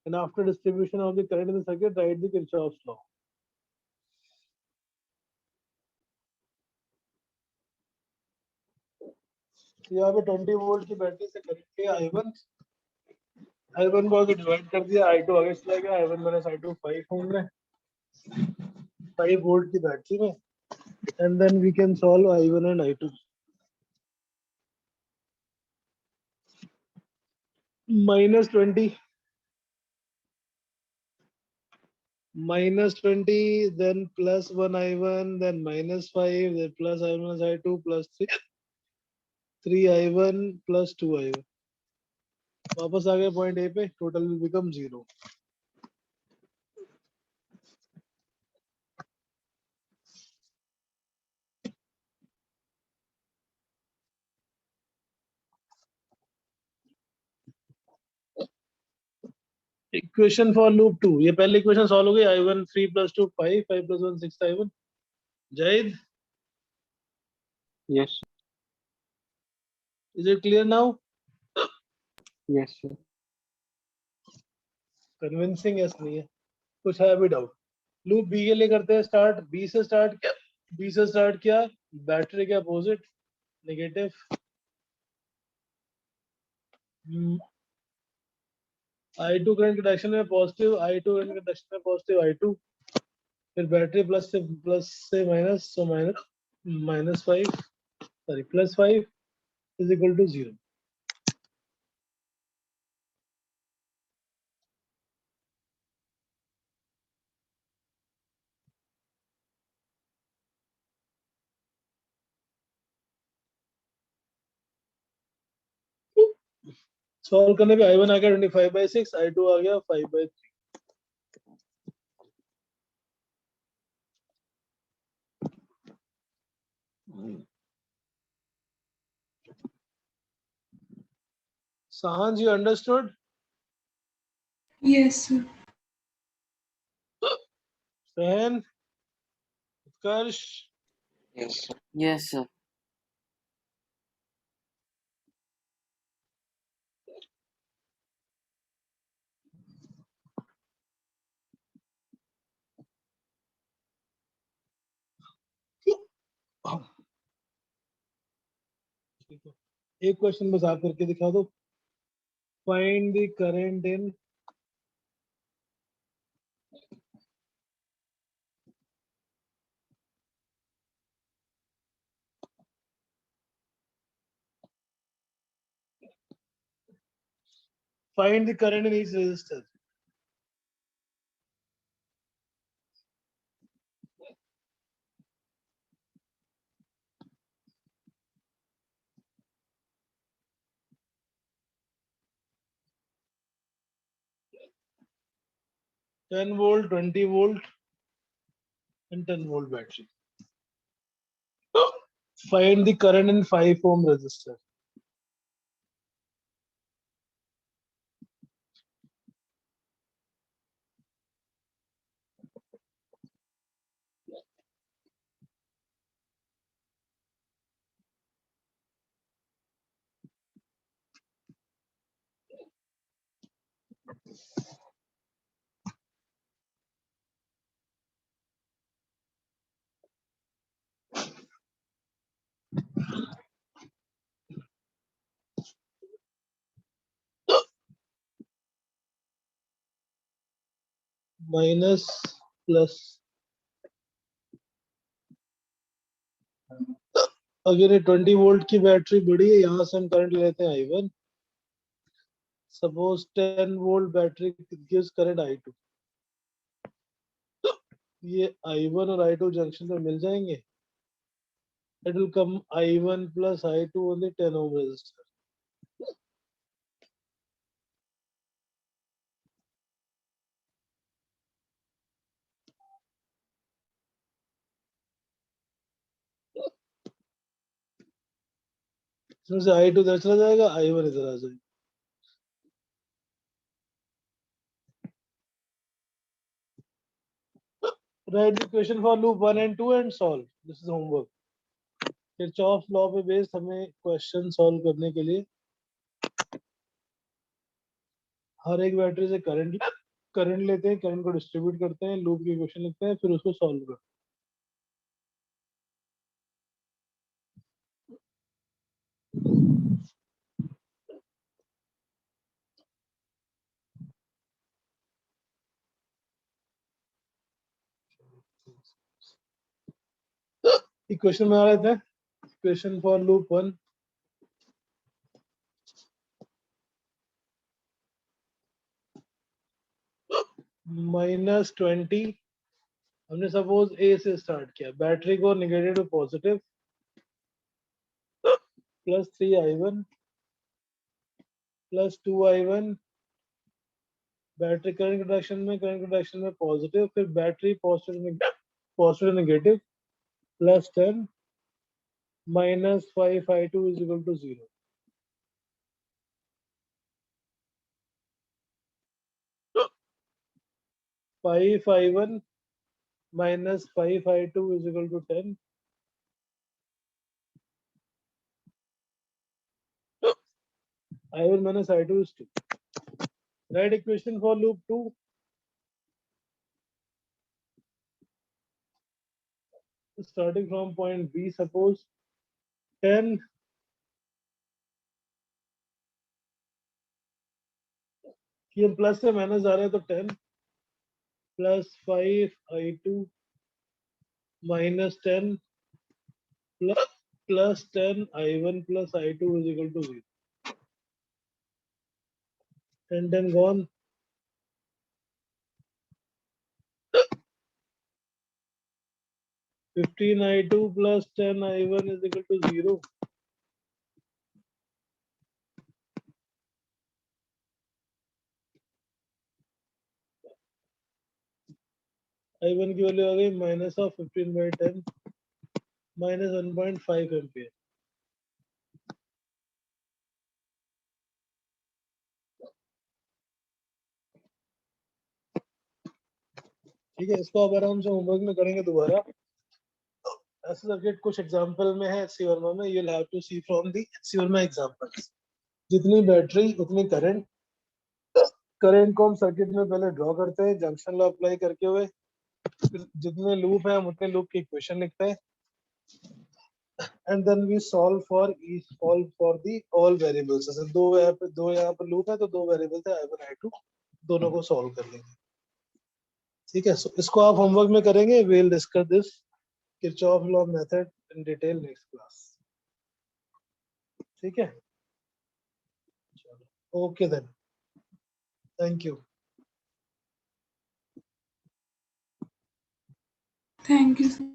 and after distribution of the current in the circuit, write the Kirchhoff's law. यहाँ पे 20 volt की battery से current लिया I1 को divide कर दिया, I2 आगे चला गया, I1 माइनस I2 5 होंगे 5 वोल्ट की बैटरी में, and then we can solve I1 and I2. -20, then plus 1 I1, then -5, then plus I1 minus I2 plus 3 I1 plus 2 I1. वापस आ गए पॉइंट ए पे, total will become 0. Equation for loop 2, ये पहली equation solve हो गई। I1 3 plus 2 5, 5 plus 1 6 I1. Jahid, yes is it clear now? Yes sir. Convincing yes नहीं है, कुछ है अभी डाउट? लूप बी के लिए करते हैं स्टार्ट। बी से स्टार्ट किया, बैटरी के अपोजिट नेगेटिव, I2 करंट के डायरेक्शन में पॉजिटिव, I2 करंट के डायरेक्शन में पॉजिटिव I2, फिर बैटरी प्लस से minus, so -5 sorry +5 is equal to 0. Solve करने पे I1 आ गया 25/6, I2 आ गया 5/3. Sahan, you understood? Yes, sir. Sahan, Utkarsh, yes sir. yes sir. ठीक है, एक क्वेश्चन बस आप करके दिखा दो। Find the current in find the current in each resistor. Ten volt, 20 volt, and 10 volt battery. Find the current in 5 ohm resistor. Minus plus, अगर ये 20 वोल्ट की बैटरी बड़ी है, यहाँ से हम करंट लेते हैं I1। Suppose 10 volt battery gives current I2। ये I1 और I2 जंक्शन पे मिल जाएंगे। It will come I1 plus I2 on the 10 ohm resistor। इसमें से I2 इधर चला जाएगा, I1 इधर आ जाएगा। Write the equation for loop 1 and 2 and solve. This is homework. Kirchhoff law पे बेस्ड हमें क्वेश्चन सॉल्व करने के लिए हर एक बैटरी से करंट लेते हैं, करंट को डिस्ट्रीब्यूट करते हैं, लूप की इक्वेशन लिखते हैं, फिर उसको सॉल्व करते हैं। इक्वेशन में आ रहे थे, इक्वेशन फॉर लूप 1 -20। हमने सपोज ए से स्टार्ट किया, बैटरी को negative to positive plus 3I1 plus 2I1, battery current direction में पॉजिटिव, फिर battery positive negative plus 10 minus 5I2 is equal to 0। Five I1 minus 5I2 is equal to 10। I1 minus I2 is 2। Write equation for loop 2। Starting from point B, suppose 10 कि हम plus से minus जा रहे हैं, तो 10 plus 5I2 minus 10 plus 10I1 plus I2 is equal to 0। 10 gone। 15I2 plus 10I1 is equal to 0। I1 की value आ गई minus of 15/10 minus 1.5 ampere. ठीक है, इसको अब आराम से होमवर्क में करेंगे दोबारा। ऐसा सर्किट कुछ एग्जांपल में है एचसी वर्मा में, you will have to see from the HC Verma examples. जितनी बैटरी उतनी करंट, करंट को हम सर्किट में पहले ड्रॉ करते हैं जंक्शन लॉ अप्लाई करके हुए, फिर जितने लूप है हम उतने लूप की इक्वेशन लिखते हैं, and then we solve for the all variables. जैसे दो यहाँ पर लूप है तो दो वेरिएबल्स है I1 I2, दोनों को सॉल्व कर लेंगे। ठीक है, so इसको आप होमवर्क में करेंगे। We will discuss this Kirchhoff law method in detail next class. ठीक है, चलो okay then, thank you. Thank you, sir.